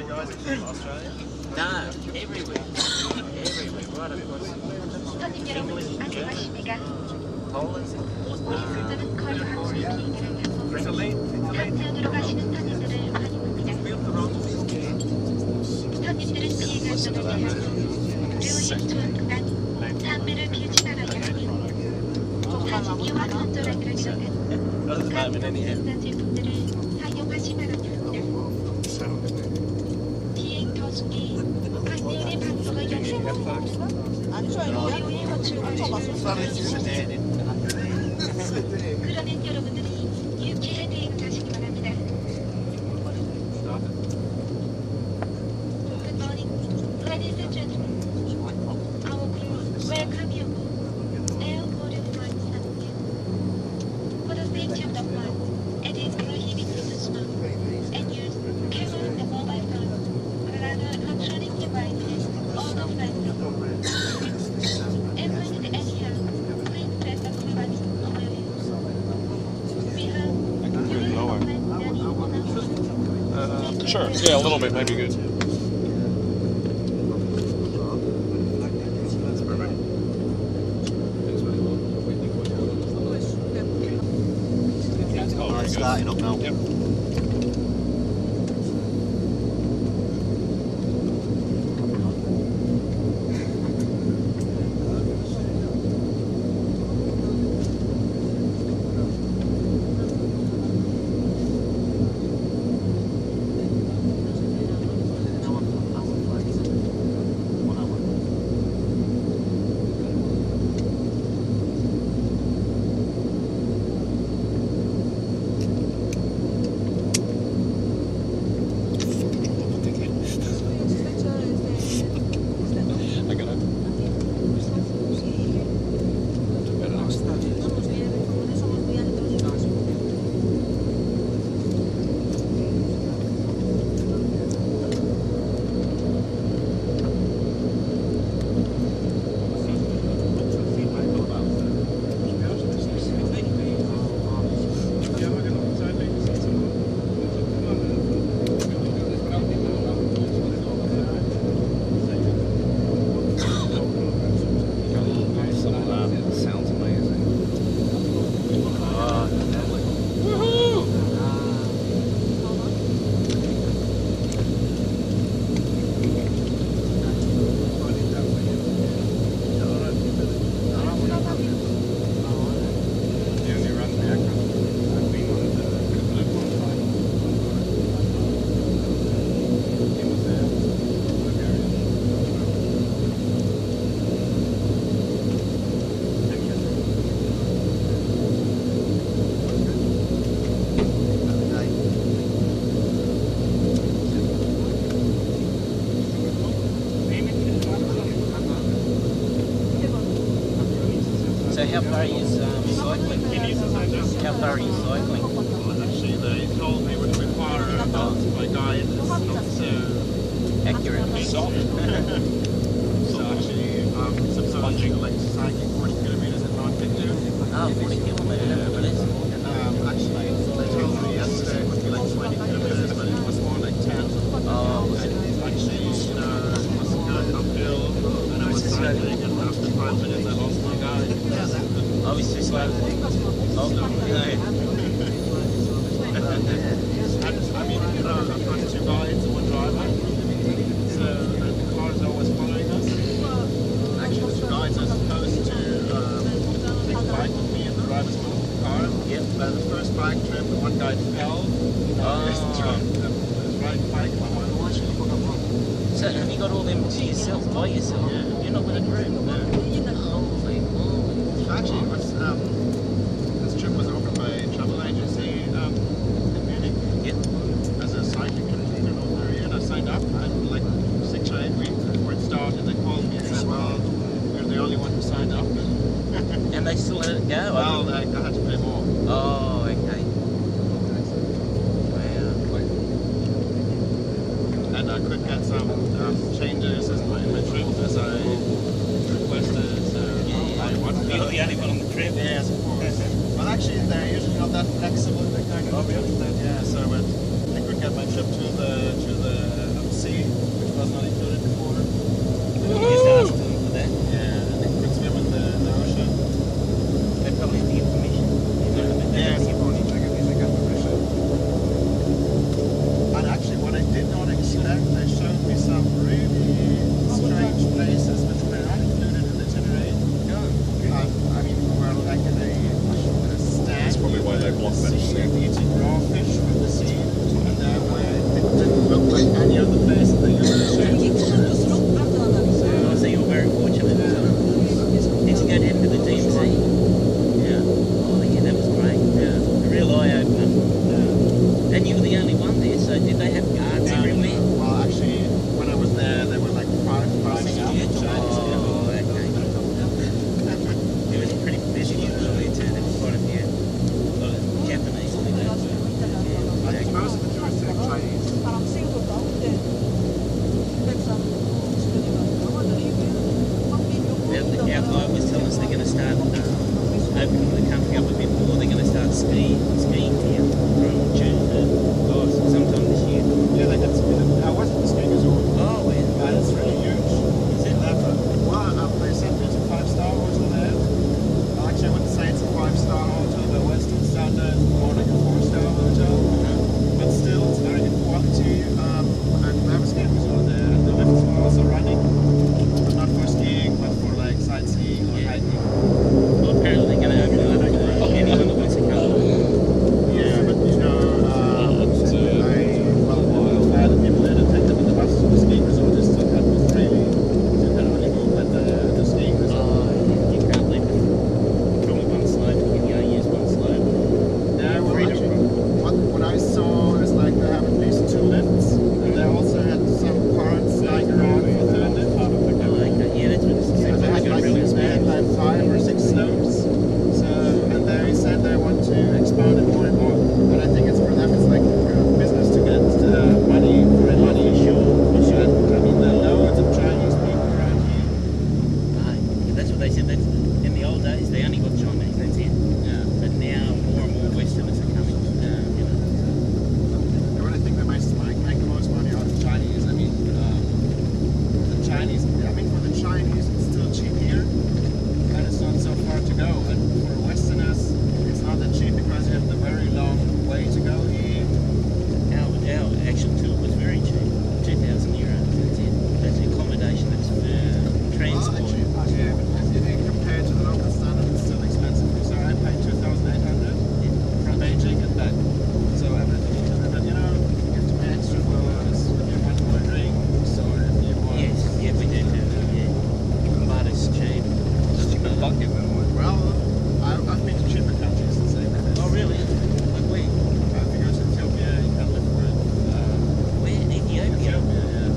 lot of guys from Australia? No, everywhere. Everywhere, right across. English, German, Poland, Italy? 상지역으로 가시는 손님들을 환영합니다. 손님들은 비행할 돈을 대하여 류인 조항간 담배를 피우지 말아야 합니다. 사진기와 손조라기를 이용한 각종 생산 제품들을 사용하지 말아야 합니다. 비행 도중에 강렬의 방송을 연습하고 고요의 호출을 그러면 여러분들이 유쾌한 비행을 하시기 바랍니다. Good morning, ladies and gentlemen. Our crew welcome you. Air Koryo flight Samjiyon. For the safety of the flight, it is prohibited to smoke and use camera and mobile phone or other electronic devices on the flight. If we need any help, please press the call button on your phone. We have Sure, yeah, a little bit might be good. Starting up now. Yep. So how far is cycling? How far are you cycling? Actually, they told me would require about my guide is not so Accurate. soft. So actually, sponging like cycling 40 kilometers at Mount Paektu. Oh, 40 kilometres. Actually, they told me yesterday it would be like 20 kilometers, but it was more like 10. Oh, And actually, you know, it was going uphill, and I was cycling, and after 5 minutes I lost my guide. I was too slow. Oh, no. I mean, you know, I've got 2 guides and 1 driver, so the car is always following us. Actually, the 2 guides are supposed to take a bike with me and the driver's still in the car. Yep. But the first bike trip, the 1 guy fell. His right bike, my one watch. So have you got all them to yourself, by yourself? Yeah. You're not with a group? No. Holy moly. Actually, it was, this trip was offered by a travel agency in Munich. Yep. As a cycling trip to the North area, and I signed up, and like 6 or 8 weeks before it started, they called me and said, well, you're the only one who signed up. And they still let it go? Well, I had to pay more. Oh, okay. Wow. And I could get some changes in my trip as I requested. So I wanted to. You're the only one on the trip? Yes, of course. Well, actually, they're usually not that flexible. They kind of yeah. So I could get my trip to the only one there, so did they have guards everywhere? Well, actually, when I was there, there were like 5 passing out. Oh, okay. It was pretty busy usually too. There was quite a few. A lot of Japanese people. I think most of the tourists are Chinese. Our guide was telling us they're going to start opening the country up a bit more. They're going to start skiing here from June sometime this year. Yeah, they did. I was at the skiing resort. Oh, yeah. And it's really huge. Is it? They said there's a 5-star hotel there. Actually, I wouldn't say it's a 5-star hotel. The Western standard is more like a 4-star hotel. But still, it's very good quality. And we have a skiing resort there. And the lifts were also running. But not for skiing, but for like sightseeing or hiking. Well, apparently they're going to open it up for anyone that wants to come. Yeah, but you know, I had people there to take them in the bus to the skiing resort. Just to cut with really, you can only go at the skiing resort. You can't leave it from one slope. You can only use one slope. Yeah, well, actually, what I saw is like they have at least 2 lifts, and they also had some parts lying around for the lift. Yeah, that's what this is. So they had like, they had like 5 or 6 slopes. So, and they said they want to expand it more and more. But I think it's for them, it's like business to get money for it. Money, sure. I mean, there are loads of Chinese people around here. Right. Yeah, that's what they said. That's, in the old days, they only got Chinese, that's it. Yeah. But now more and more Westerners are coming. You know. I really think they might make the most money out of Chinese. I mean, the Chinese, I mean, for the Chinese, it's still cheap here. And it's not so far to go. But for Westerners, it's not that cheap because you have the very long way to go here. Our actual tour was very cheap. 2,000 euros, that's it. That's accommodation, that's transport. Well, actually, yeah, but if you compare to the local standard, it's still expensive. So I paid 2,800 from Beijing and back. So everything included. But you know, you have to pay extra for this if you want more drinks or if you want. Yes, yeah, we do too. Yeah. But it's cheap. Well, I've been to cheaper countries and say that. Oh, really? Like where? If you go to Ethiopia, you can live for it. Where? Ethiopia? Ethiopia, yeah.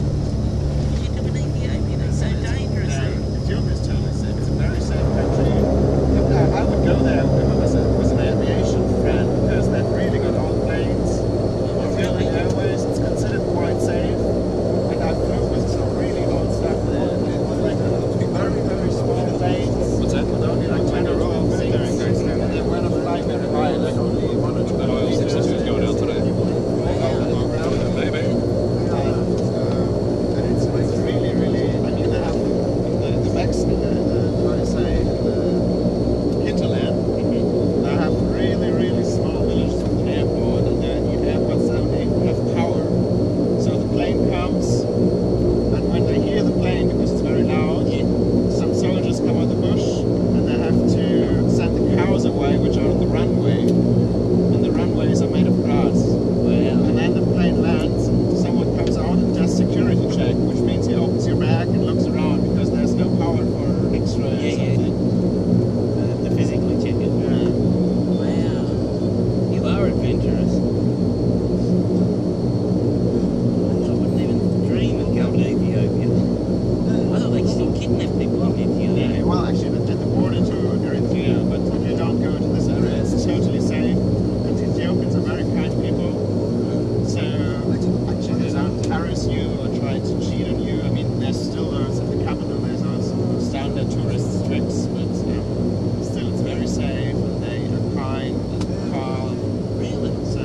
You do in Ethiopia? That's so dangerous. Ethiopia is totally safe. It's a very safe country. I would go there if I was an aviation friend because they've really got old planes. Ethiopian Airways, it's considered quite safe. And I flew with some really old stuff there. It was like very, very small planes. What's that? With only like 10 or 12 seats. And they weren't flying very high, like only 1 or 2 That oil seems to be going out today. Maybe. And it's really, really, I mean, they have the Mexican, how do you say, the hinterland. They have really, really small villages with an airport, and then you airports that have power. So the plane comes, and when they hear the plane, because it's very loud, some soldiers come out of the bush, and they have to send the cows away, which are on the runway. And the runways are made of grass. And then the plane lands, someone comes out and does security check, which means he opens your bag and looks around because there's no power for X-ray or something. The physically check it. Yeah. Wow. You are adventurous. I wouldn't even dream of going to Ethiopia. I thought they still kidnap people in Ethiopia. Yeah, well, actually, at the border to Eritrea, but if you don't go to this area, it's totally safe. And Ethiopians are very kind people. So, actually, they don't harass you or try to cheat on you. I mean, there's still those at the capital, there's those standard tourist strips, but still it's very safe, and they are kind and calm. Really? So,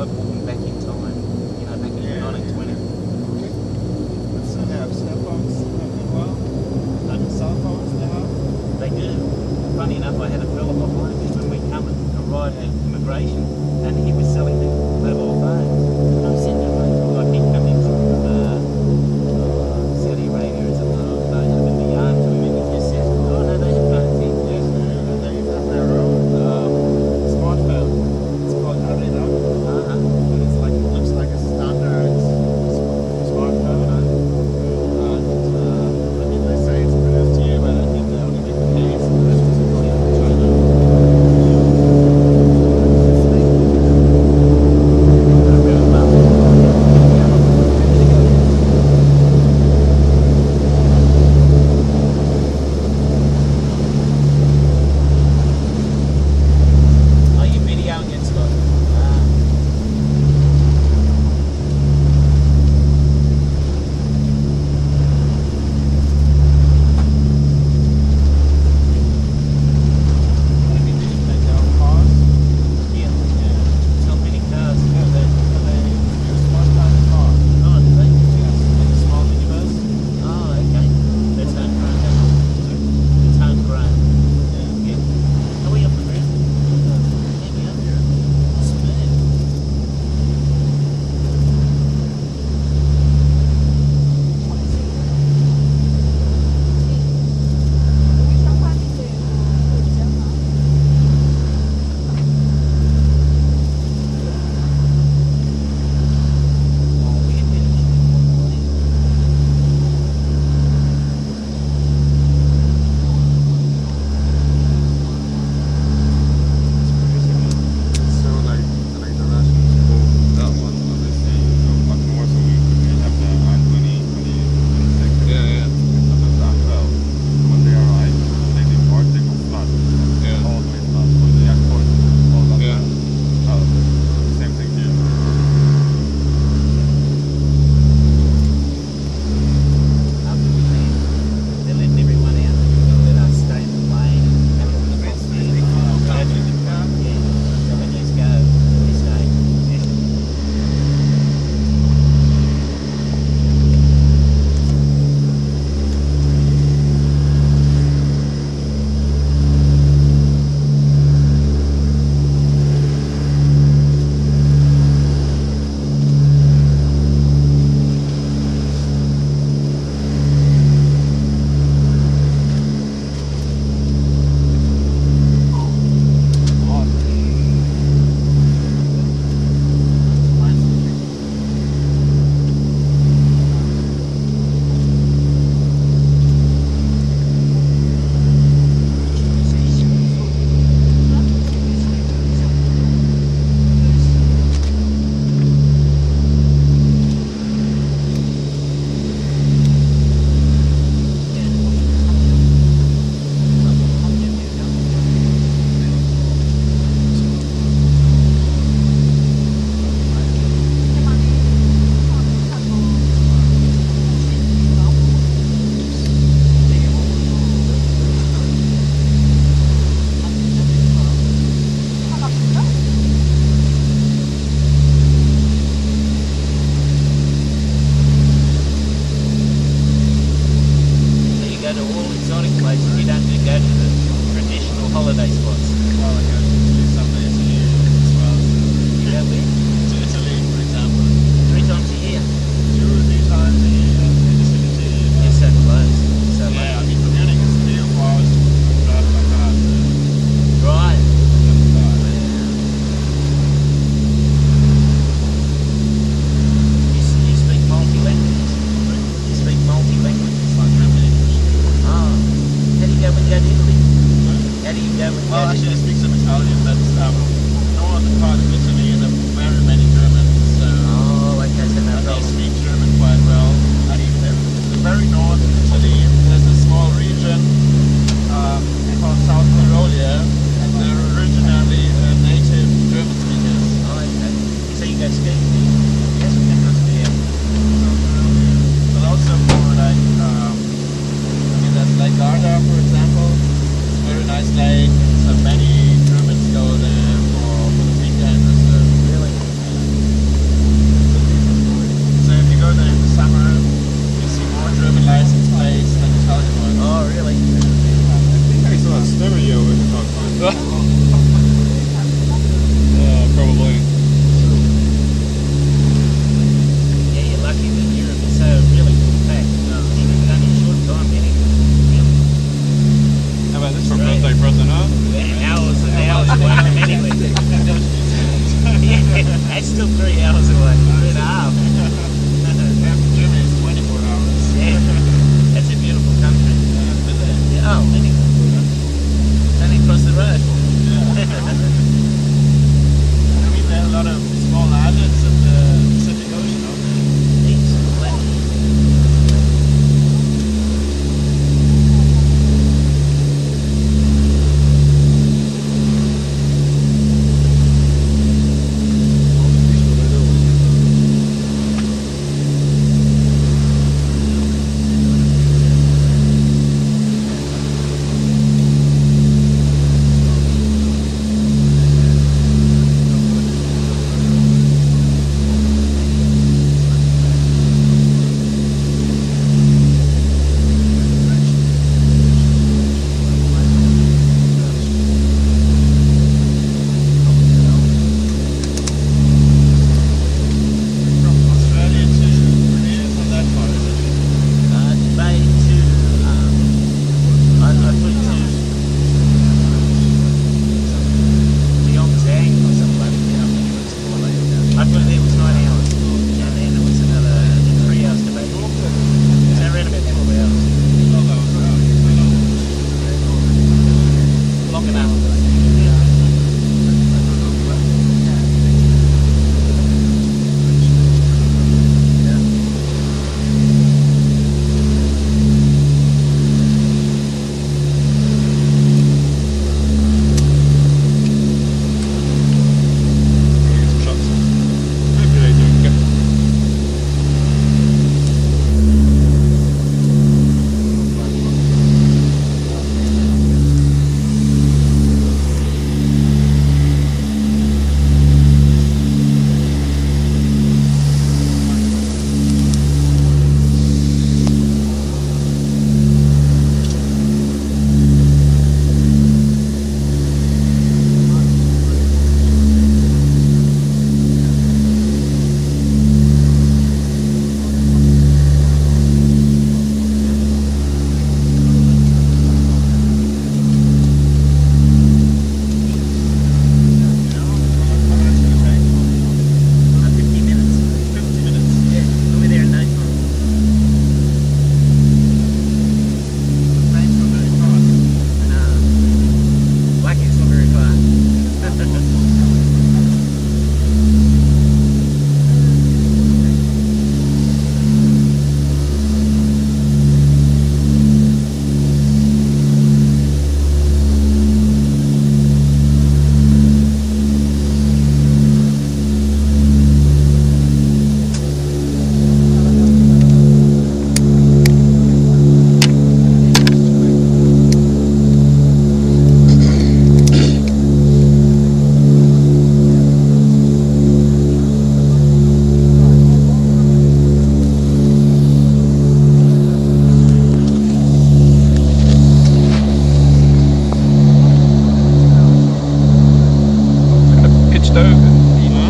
like walking back in time, you know, back in 1920. But still have cell phones as well. And cell phones they have. They do. Funny enough, I had a fella behind me when we come and arrived at immigration, and he was selling the mobile phones. And I'm sitting there like he'd come in from Saudi Arabia or something like that. I've been the yarn to him, and he just says, "Oh no, they have phones here." Yes, they even have their own smartphone. It's called Arena. Uh-huh.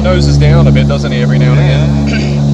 noses down a bit, doesn't he, every now and again?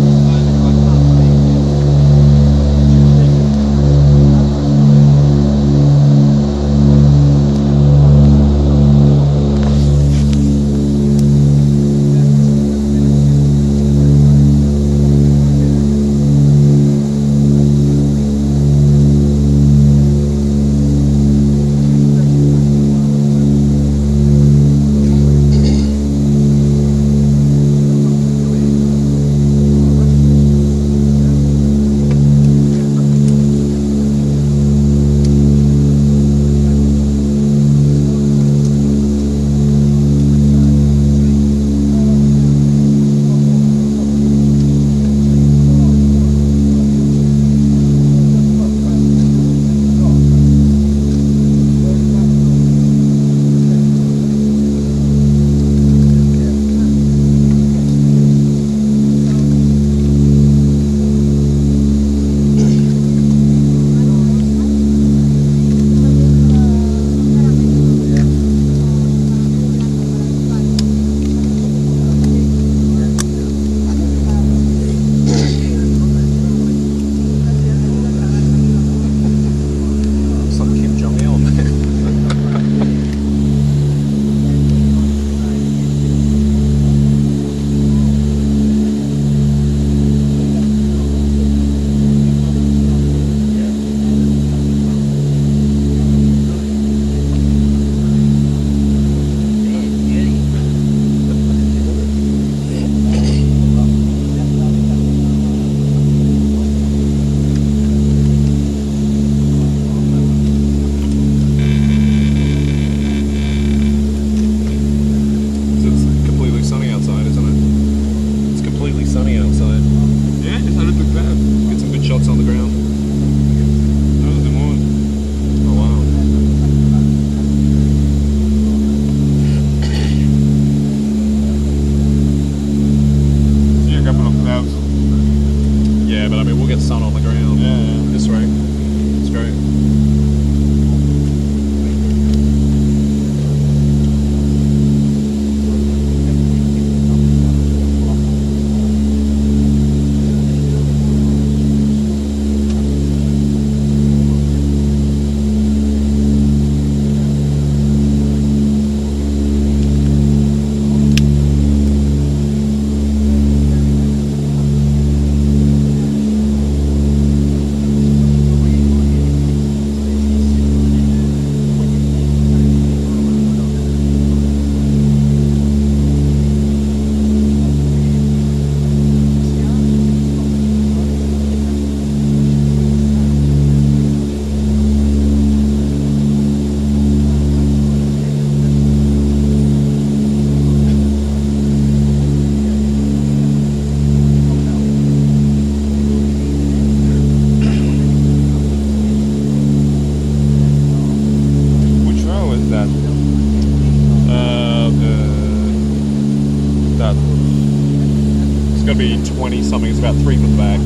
Be 20 something. It's about 3 from the back. So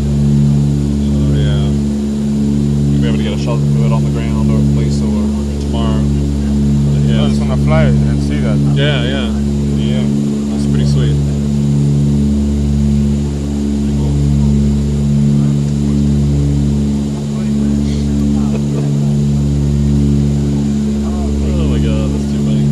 yeah, you'll be able to get a shot of it on the ground, or at least, or tomorrow. Yeah, I just want to fly and see that. Yeah. That's pretty sweet. Oh my god, that's too funny.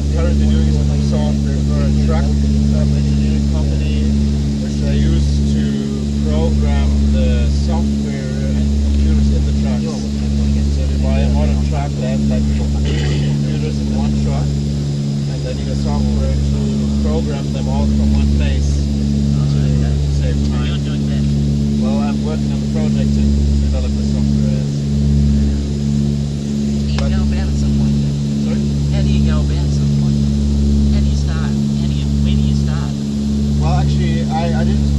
I'm currently doing is some software for a truck engineering company, which they use to program the software and computers in the trucks. So if you buy a modern truck, they have like computers in one truck, and they need a software to program them all from one place to save time. You're doing that. Well, I'm working on the project to develop the software. How do you go about it somewhat? Sorry? How do you go about it somewhat? How do you start? Where do you start? Well, actually, I didn't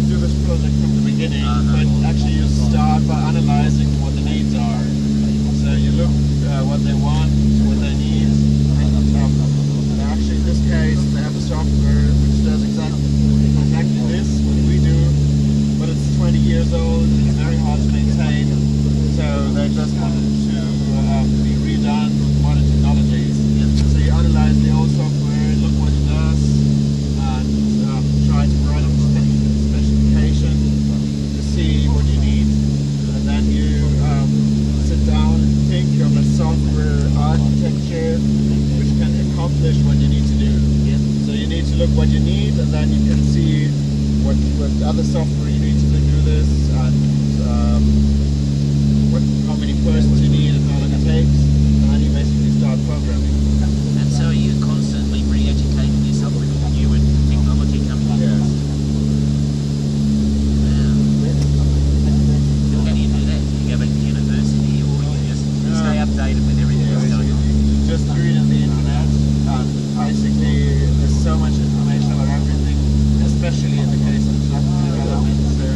do this project from the beginning, but actually you start by analyzing what the needs are. So you look what they want, what they need, and actually in this case they have a software which does exactly this, what we do, but it's 20 years old, it's very hard to maintain, so they just wanted to be redone with modern technologies. So you analyze the old software, look what it does, and try to write a specification to see what you need. And then you sit down and think of a software architecture which can accomplish what you need to do. So you need to look what you need, and then you can see what other software you need to do this, and how many persons you need and how long it takes, and then you basically start programming. And so are you constantly re-educating yourself with new technology coming in? Yes. Wow. How do you do that? Do you go back to university, or you just stay updated with everything that's going on? You just read on the internet, and basically there's so much information about everything, especially in the case of truck development. So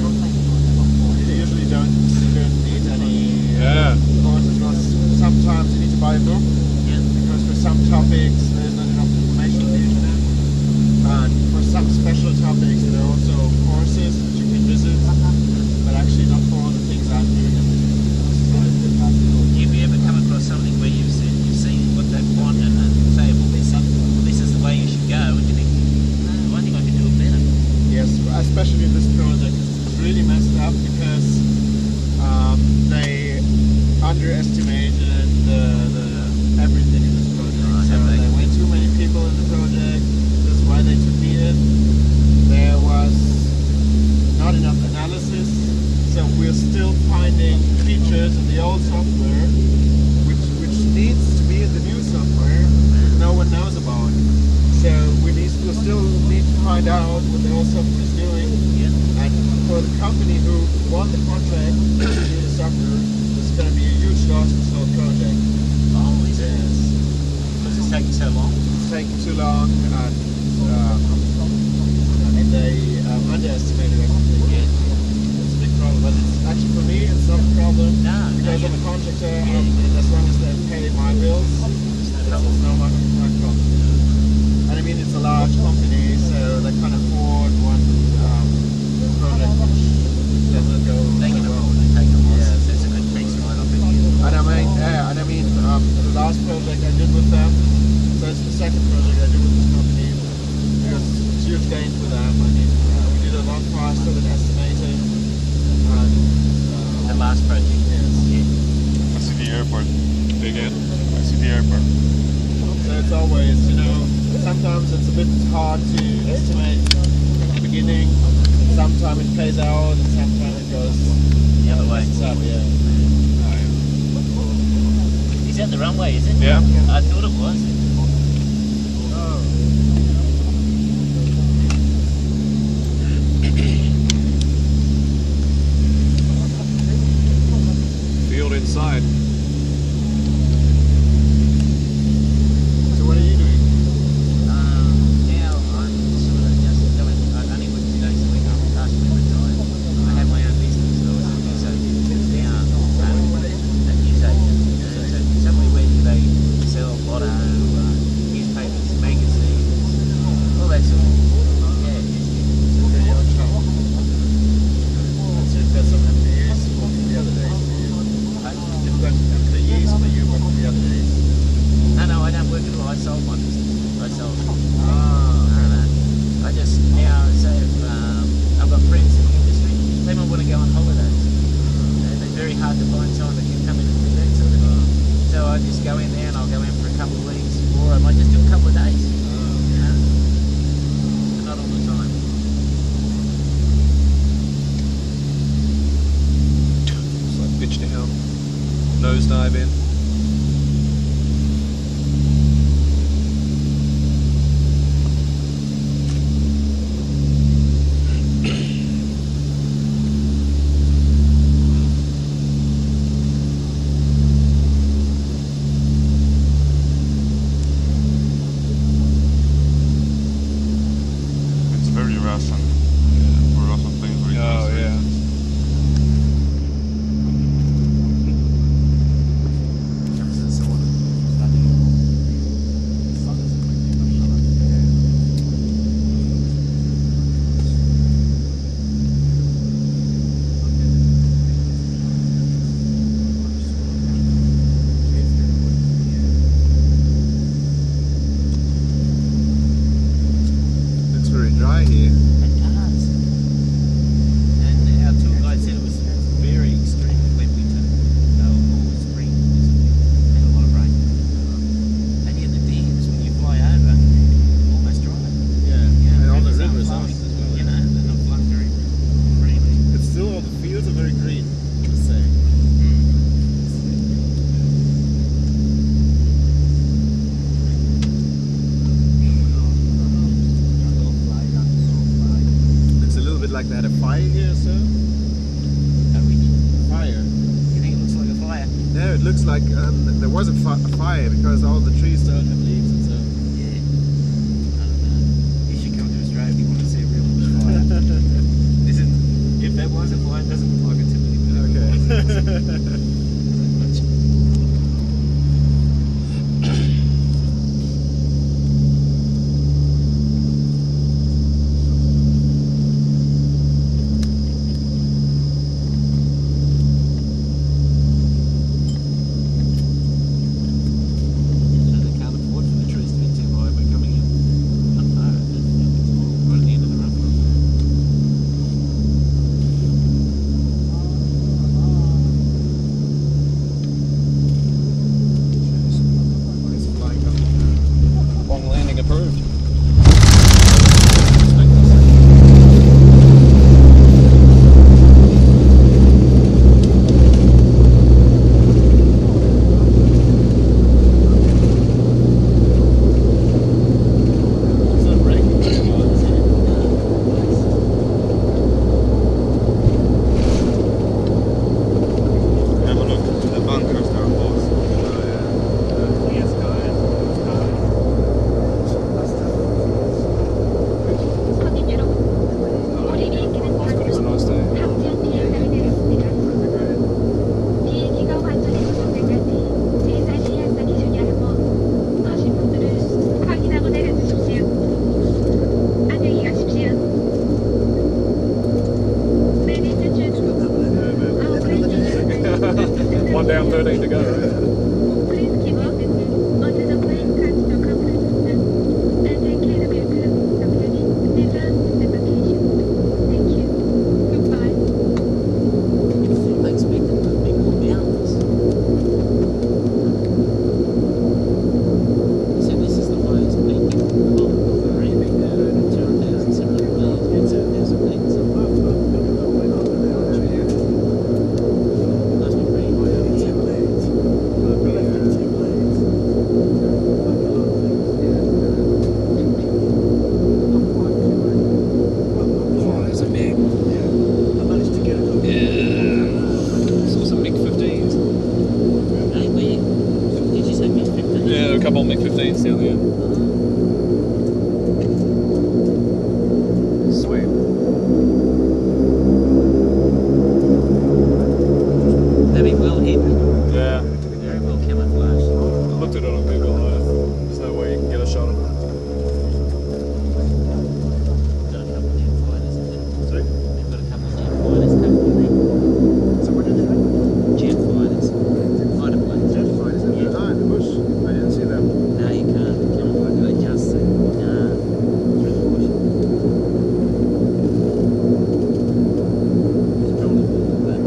you usually don't need any courses. Well, sometimes you need to buy a book, because for some topics there's not enough information on the internet. And for some special topics there are also courses that you can visit, but actually not for all the things I'm doing. Have you ever come across something where you've seen what they want and say, well, this is the way you should go, and you think, no, I think I can do it better? Yes, especially this project. It's really messed up because they underestimated everything in this project. So there were too many people in the project. That's why they took me in. There was not enough analysis. So we're still finding features in the old software which needs to be in the new software that no one knows about. So we still need to find out what the old software is doing. And for the company who won the contract to do the software, it's going to be a huge loss to this whole project. Oh, is it? Yes. Because it's taking so long? It's taking too long, and they underestimated everything. It's a big problem, but it's actually for me it's not a problem, because I'm a contractor, and as long as they pay my bills, it's no my problem. And I mean, it's a large company, so they can't afford one project which doesn't go They can so well. afford to take a loss. Yes. That's a good piece right off it. And I mean, the last project I did with them, so it's the second project I did with this company, because it's a huge gain for them. I mean, we did a lot faster than estimated. And, The last project. yes. I see the airport. Big end. I see the airport. So it's always, sometimes it's a bit hard to estimate at the beginning. Sometimes it pays out, and sometimes it goes The other way. up, yeah. Is that the runway, is it? Yeah. I thought it was. Field inside. So what are you doing? Now I'm sort of just doing, I only work 2 days a week. I'm partially retired. I have my own business, so I was a news agent. Now, a news agent. So somewhere where they sell a lot wasn't a fire because all the trees don't have leaves and stuff. Yeah. I don't know. You should come to Australia if you want to see a real bushfire. If there was a fire, it doesn't look like it to me. Okay. One down, 13 to go. Please keep up with me until the plane comes to completion and take care of your crew, including defense evacuation. Thank you. Goodbye. I expected there to be more downwards. So this is the highest peak of the Arabic 2,700 meters, 7,000 meters. Must be pretty high up here. Oh, there's a big. Yeah. Saw some MiG-15s. Hey, where? Did you say MiG-15? Yeah, a couple of MiG-15s down there. Sweet. They'd be well hidden. Yeah. Very well camouflaged. I looked at it on Google Earth. There's no way you can get a shot of it. Got a couple of jet fighters in there. See? They've got a couple of jet fighters tucked in there. So what did they do? Jet fighters. Fighter planes. Jet fighters in the bush. I didn't see them. No, you can't camouflage. They just through the bush. It's probably more than that.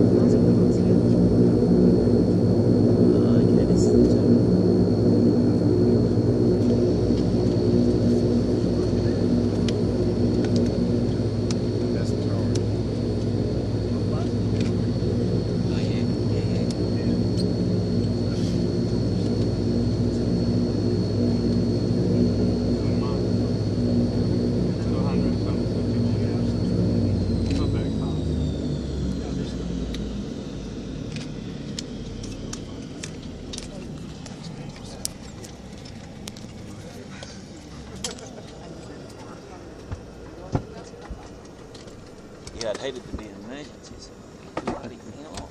Oh, okay, this is the two. That's the tower. Oh, yeah. Yeah, I'd hate it to be an emergency. So bloody hell.